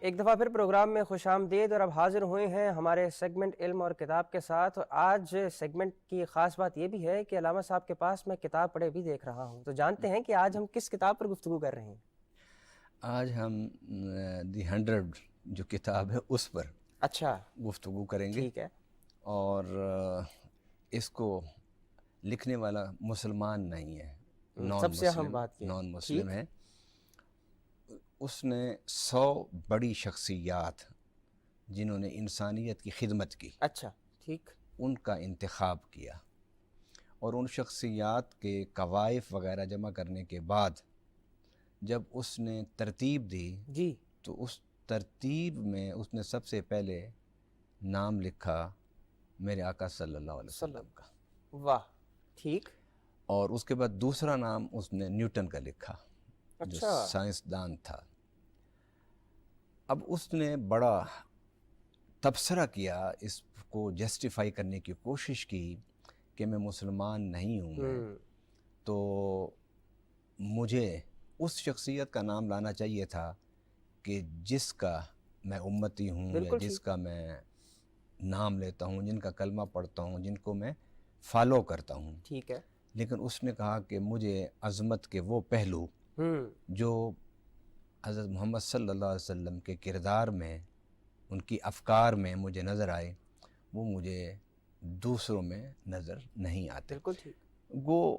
ایک دفعہ پھر پروگرام میں خوش آمدید، اور اب حاضر ہوئے ہیں ہمارے سیگمنٹ علم اور کتاب کے ساتھ۔ اور آج سیگمنٹ کی خاص بات یہ بھی ہے کہ علامہ صاحب کے پاس میں کتاب پڑھے بھی دیکھ رہا ہوں، تو جانتے ہیں کہ آج ہم کس کتاب پر گفتگو کر رہے ہیں۔ آج ہم دی 100 جو کتاب ہے اس پر اچھا، گفتگو کریں گے، ٹھیک ہے۔ اور اس کو لکھنے والا مسلمان نہیں ہے، سب سے اہم بات یہ نان مسلم ہے۔ اس نے 100 بڑی شخصیات جنہوں نے انسانیت کی خدمت کی، اچھا، ٹھیک، ان کا انتخاب کیا، اور ان شخصیات کے قوائف وغیرہ جمع کرنے کے بعد جب اس نے ترتیب دی جی، تو اس ترتیب میں اس نے سب سے پہلے نام لکھا میرے آقا صلی اللہ علیہ وسلم کا، واہ، ٹھیک، اور اس کے بعد دوسرا نام اس نے نیوٹن کا لکھا جو اچھا، سائنسدان تھا۔ اب اس نے بڑا تبصرہ کیا، اس کو جسٹیفائی کرنے کی کوشش کی کہ میں مسلمان نہیں ہوں، میں تو مجھے اس شخصیت کا نام لانا چاہیے تھا کہ جس کا میں امتی ہوں، یا جس کا میں نام لیتا ہوں، جن کا کلمہ پڑھتا ہوں، جن کو میں فالو کرتا ہوں۔ ٹھیک ہے، لیکن اس نے کہا کہ مجھے عظمت کے وہ پہلو جو حضرت محمد صلی اللہ علیہ وسلم کے کردار میں، ان کی افکار میں مجھے نظر آئے، وہ مجھے دوسروں میں نظر نہیں آتے۔ بالکل ٹھیک۔ وہ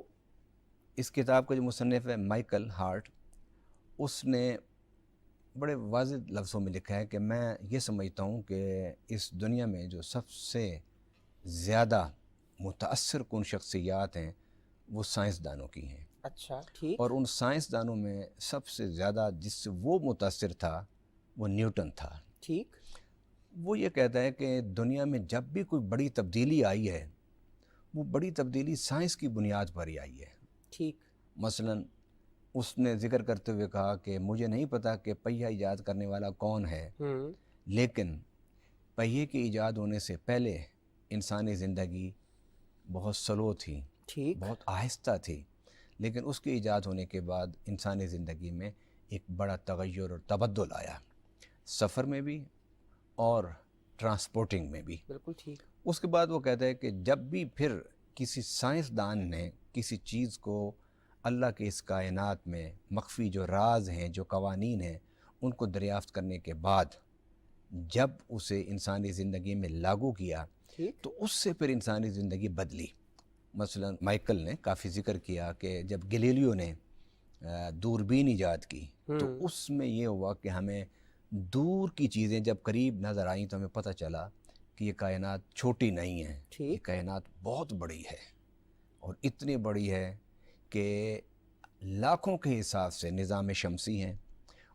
اس کتاب کا جو مصنف ہے مائیکل ہارٹ، اس نے بڑے واضح لفظوں میں لکھا ہے کہ میں یہ سمجھتا ہوں کہ اس دنیا میں جو سب سے زیادہ متاثر کن شخصیات ہیں وہ سائنسدانوں کی ہیں۔ اچھا، ٹھیک، اور ان سائنسدانوں میں سب سے زیادہ جس سے وہ متاثر تھا وہ نیوٹن تھا۔ ٹھیک، وہ یہ کہتا ہے کہ دنیا میں جب بھی کوئی بڑی تبدیلی آئی ہے، وہ بڑی تبدیلی سائنس کی بنیاد پر ہی آئی ہے۔ ٹھیک، مثلاً اس نے ذکر کرتے ہوئے کہا کہ مجھے نہیں پتا کہ پہیہ ایجاد کرنے والا کون ہے، لیکن پہیے کے ایجاد ہونے سے پہلے انسانی زندگی بہت سلو تھی، ٹھیک، بہت آہستہ تھی، لیکن اس کے ایجاد ہونے کے بعد انسانی زندگی میں ایک بڑا تغیر اور تبدل آیا، سفر میں بھی اور ٹرانسپورٹنگ میں بھی۔ بالکل ٹھیک۔ اس کے بعد وہ کہتا ہے کہ جب بھی پھر کسی سائنسدان نے کسی چیز کو اللہ کے اس کائنات میں مخفی جو راز ہیں، جو قوانین ہیں، ان کو دریافت کرنے کے بعد جب اسے انسانی زندگی میں لاگو کیا تو اس سے پھر انسانی زندگی بدلی۔ مثلا مائیکل نے کافی ذکر کیا کہ جب گلیلیو نے دوربین ایجاد کی تو اس میں یہ ہوا کہ ہمیں دور کی چیزیں جب قریب نظر آئیں تو ہمیں پتہ چلا کہ یہ کائنات چھوٹی نہیں ہے، یہ کائنات بہت بڑی ہے، اور اتنی بڑی ہے کہ لاکھوں کے حساب سے نظام شمسی ہیں،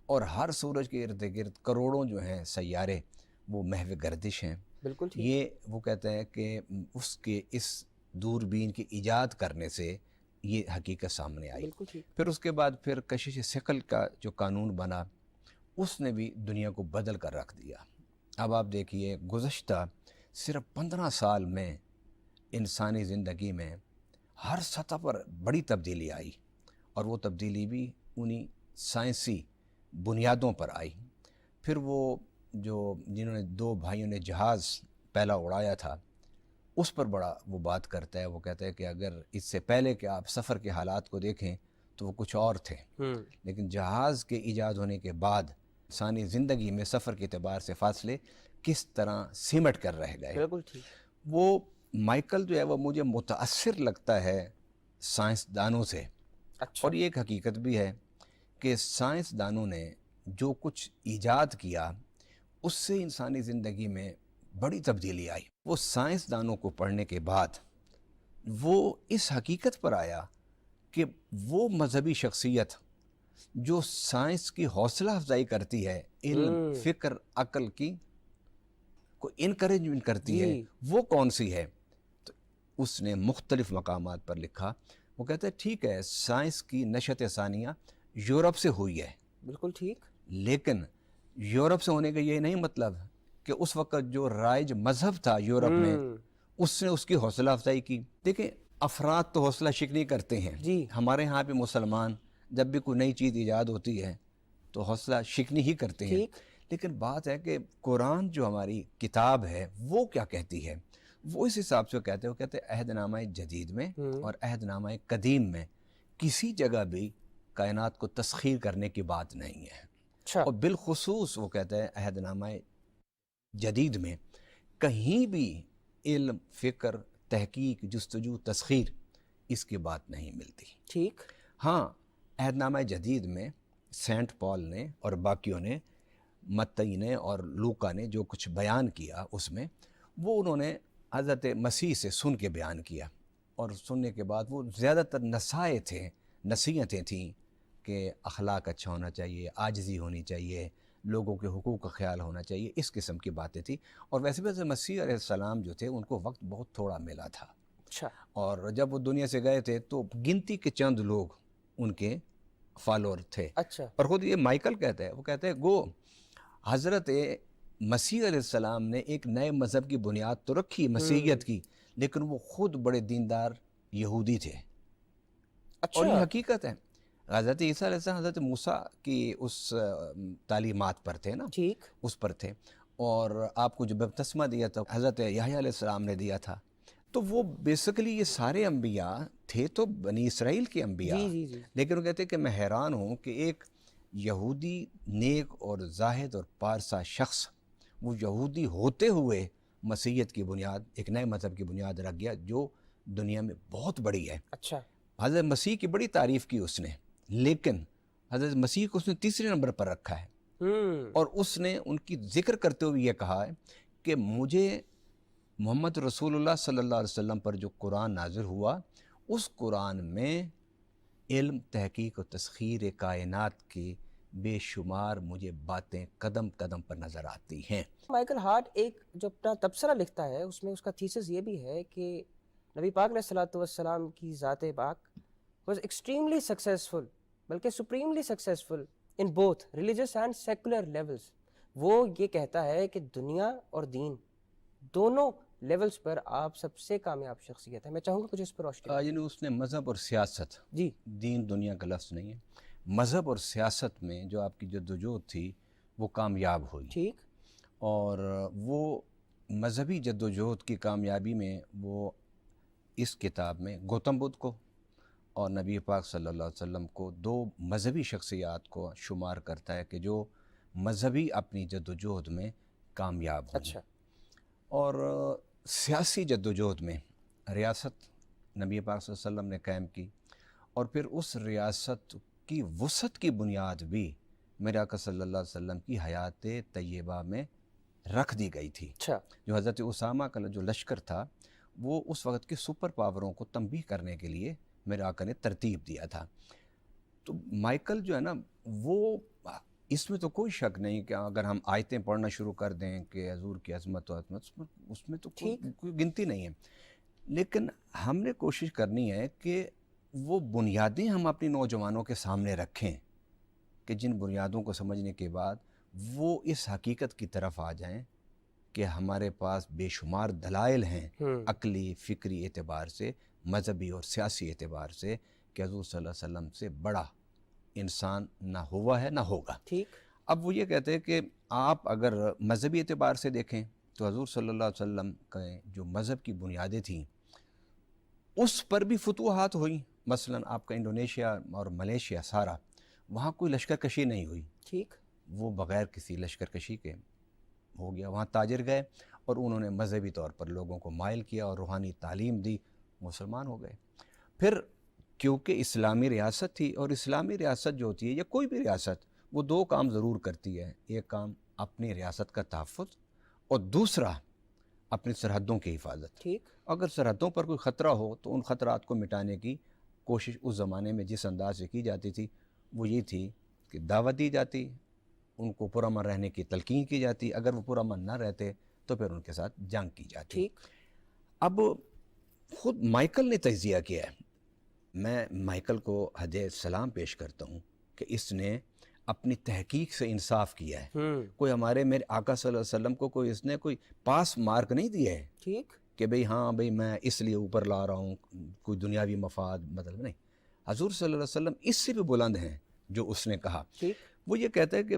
اور ہر سورج کے ارد گرد کروڑوں جو ہیں سیارے وہ محو گردش ہیں۔ بالکل ٹھیک۔ یہ وہ کہتا ہے کہ اس کے اس دوربین کی ایجاد کرنے سے یہ حقیقت سامنے آئی۔ بالکل ٹھیک۔ پھر اس کے بعد پھر کشش ثقل کا جو قانون بنا، اس نے بھی دنیا کو بدل کر رکھ دیا۔ اب آپ دیکھیے گزشتہ صرف 15 سال میں انسانی زندگی میں ہر سطح پر بڑی تبدیلی آئی، اور وہ تبدیلی بھی انہی سائنسی بنیادوں پر آئی۔ پھر وہ جو جنہوں نے 2 بھائیوں نے جہاز پہلا اڑایا تھا، اس پر بڑا وہ بات کرتا ہے، وہ کہتا ہے کہ اگر اس سے پہلے کہ آپ سفر کے حالات کو دیکھیں تو وہ کچھ اور تھے، لیکن جہاز کے ایجاد ہونے کے بعد انسانی زندگی میں سفر کے اعتبار سے فاصلے کس طرح سمٹ کر رہ گئے۔ بالکل ٹھیک۔ وہ مائیکل جو ہے وہ مجھے متاثر لگتا ہے سائنسدانوں سے، اور یہ ایک حقیقت بھی ہے کہ سائنسدانوں نے جو کچھ ایجاد کیا اس سے انسانی زندگی میں بڑی تبدیلی آئی۔ وہ سائنسدانوں کو پڑھنے کے بعد وہ اس حقیقت پر آیا کہ وہ مذہبی شخصیت جو سائنس کی حوصلہ افزائی کرتی ہے، علم، فکر، عقل کی کو انکریجمنٹ کرتی ہے، وہ کون سی ہے؟ تو اس نے مختلف مقامات پر لکھا۔ وہ کہتے ہیں ٹھیک ہے سائنس کی نشأت ثانیہ یورپ سے ہوئی ہے، بالکل ٹھیک، لیکن یورپ سے ہونے کا یہ نہیں مطلب کہ اس وقت جو رائج مذہب تھا یورپ میں اس نے اس کی حوصلہ افزائی کی۔ دیکھیں افراد تو حوصلہ شکنی کرتے ہیں، ہمارے ہاں پہ مسلمان جب بھی کوئی نئی چیز ایجاد ہوتی ہے تو حوصلہ شکنی ہی کرتے ہیں، لیکن بات ہے کہ قرآن جو ہماری کتاب ہے وہ کیا کہتی ہے، وہ اس حساب سے کہتے ہیں، وہ کہتے ہیں عہد نامہ جدید میں اور عہد نامہ قدیم میں کسی جگہ بھی کائنات کو تسخیر کرنے کی بات نہیں ہے، اچھا اور بالخصوص وہ کہتے ہیں عہد نامہ جدید میں کہیں بھی علم، فکر، تحقیق، جستجو، تسخیر اس کی بات نہیں ملتی۔ ٹھیک، ہاں عہد نامہ جدید میں سینٹ پال نے اور باقیوں نے، متی نے اور لوکا نے جو کچھ بیان کیا اس میں، وہ انہوں نے حضرت مسیح سے سن کے بیان کیا، اور سننے کے بعد وہ زیادہ تر نصیحتیں تھیں کہ اخلاق اچھا ہونا چاہیے، عاجزی ہونی چاہیے، لوگوں کے حقوق کا خیال ہونا چاہیے، اس قسم کی باتیں تھیں۔ اور ویسے بھی حضرت مسیح علیہ السلام جو تھے ان کو وقت بہت تھوڑا ملا تھا، اچھا اور جب وہ دنیا سے گئے تھے تو گنتی کے چند لوگ ان کے فالوور تھے۔ اچھا اور خود یہ مائیکل کہتا ہے، وہ کہتے ہیں گو حضرت مسیح علیہ السلام نے ایک نئے مذہب کی بنیاد تو رکھی مسیحیت کی، لیکن وہ خود بڑے دیندار یہودی تھے، اور یہ اچھا حقیقت ہے۔ حضرت عیسیٰ علیہ السلام حضرت موسیٰ کی اس تعلیمات پر تھے نا، ٹھیک، اس پر تھے، اور آپ کو جو بپتسمہ دیا تھا حضرت یحییٰ علیہ السلام نے دیا تھا، تو وہ بیسیکلی یہ سارے انبیاء تھے تو بنی اسرائیل کے انبیاء۔ جی جی جی، لیکن وہ کہتے ہیں کہ میں حیران ہوں کہ ایک یہودی نیک اور زاہد اور پارسا شخص، وہ یہودی ہوتے ہوئے مسیحیت کی بنیاد، ایک نئے مذہب کی بنیاد رکھ گیا جو دنیا میں بہت بڑی ہے۔ اچھا حضرت مسیح کی بڑی تعریف کی اس نے، لیکن حضرت مسیح کو اس نے تیسرے نمبر پر رکھا ہے، اور اس نے ان کی ذکر کرتے ہوئے یہ کہا ہے کہ مجھے محمد رسول اللہ صلی اللہ علیہ وسلم پر جو قرآن نازل ہوا، اس قرآن میں علم، تحقیق و تسخیر کائنات کی بے شمار مجھے باتیں قدم قدم پر نظر آتی ہیں۔ مائیکل ہارٹ ایک جو اپنا تبصرہ لکھتا ہے اس میں اس کا تھیسس یہ بھی ہے کہ نبی پاک علیہ الصلوۃ والسلام کی ذات پاک واز ایکسٹریملی سکسیسفل، بلکہ supremely successful in both religious and secular levels. وہ یہ کہتا ہے کہ دنیا اور دین دونوں لیولز پر آپ سب سے کامیاب شخصیت ہے۔ میں چاہوں گا کچھ اس پر روشنی ڈالیں۔ یعنی اس نے مذہب اور سیاست، جی دین دنیا کا لفظ نہیں ہے، مذہب اور سیاست میں جو آپ کی جدوجہد تھی وہ کامیاب ہوئی، ٹھیک، اور وہ مذہبی جدوجہد کی کامیابی میں وہ اس کتاب میں گوتم بدھ کو اور نبی پاک صلی اللہ علیہ وسلم کو دو مذہبی شخصیات کو شمار کرتا ہے کہ جو مذہبی اپنی جدوجہد میں کامیاب ہوئی۔ اچھا اور سیاسی جدوجہد میں ریاست نبی پاک صلی اللہ علیہ وسلم نے قائم کی، اور پھر اس ریاست کی وسعت کی بنیاد بھی میرے آقا صلی اللہ علیہ وسلم کی حیات طیبہ میں رکھ دی گئی تھی۔ اچھا جو حضرت اسامہ کا جو لشکر تھا وہ اس وقت کے سپر پاوروں کو تنبیہ کرنے کے لیے میرے آقا نے ترتیب دیا تھا۔ تو مائیکل جو ہے نا، وہ اس میں تو کوئی شک نہیں کہ اگر ہم آیتیں پڑھنا شروع کر دیں کہ حضور کی عظمت و عظمت، اس میں تو کوئی گنتی نہیں ہے، لیکن ہم نے کوشش کرنی ہے کہ وہ بنیادیں ہم اپنی نوجوانوں کے سامنے رکھیں کہ جن بنیادوں کو سمجھنے کے بعد وہ اس حقیقت کی طرف آ جائیں کہ ہمارے پاس بے شمار دلائل ہیں عقلی، فکری اعتبار سے، مذہبی اور سیاسی اعتبار سے، کہ حضور صلی اللہ علیہ وسلم سے بڑا انسان نہ ہوا ہے نہ ہوگا۔ ٹھیک، اب وہ یہ کہتے ہیں کہ آپ اگر مذہبی اعتبار سے دیکھیں تو حضور صلی اللہ علیہ وسلم کے جو مذہب کی بنیادیں تھیں اس پر بھی فتوحات ہوئیں۔ مثلا آپ کا انڈونیشیا اور ملیشیا سارا، وہاں کوئی لشکر کشی نہیں ہوئی، ٹھیک، وہ بغیر کسی لشکر کشی کے ہو گیا۔ وہاں تاجر گئے اور انہوں نے مذہبی طور پر لوگوں کو مائل کیا اور روحانی تعلیم دی، مسلمان ہو گئے۔ پھر کیونکہ اسلامی ریاست تھی، اور اسلامی ریاست جو ہوتی ہے یا کوئی بھی ریاست، وہ دو کام ضرور کرتی ہے، ایک کام اپنی ریاست کا تحفظ اور دوسرا اپنی سرحدوں کی حفاظت۔ ٹھیک، اگر سرحدوں پر کوئی خطرہ ہو تو ان خطرات کو مٹانے کی کوشش اس زمانے میں جس انداز سے کی جاتی تھی وہ یہ تھی کہ دعوت دی جاتی، ان کو پرامن رہنے کی تلقین کی جاتی، اگر وہ پرامن نہ رہتے تو پھر ان کے ساتھ جنگ کی جاتی۔ ٹھیک، اب خود مائیکل نے تجزیہ کیا ہے، میں مائیکل کو ہدیہ سلام پیش کرتا ہوں کہ اس نے اپنی تحقیق سے انصاف کیا ہے۔ کوئی ہمارے میرے آقا صلی اللہ علیہ وسلم کو کوئی اس نے کوئی پاس مارک نہیں دیا ہے ٹھیک، کہ بھئی ہاں بھئی میں اس لیے اوپر لا رہا ہوں، کوئی دنیاوی مفاد مطلب نہیں۔ حضور صلی اللہ علیہ وسلم اس سے بھی بلند ہیں جو اس نے کہا۔ ٹھیک، وہ یہ کہتا ہے کہ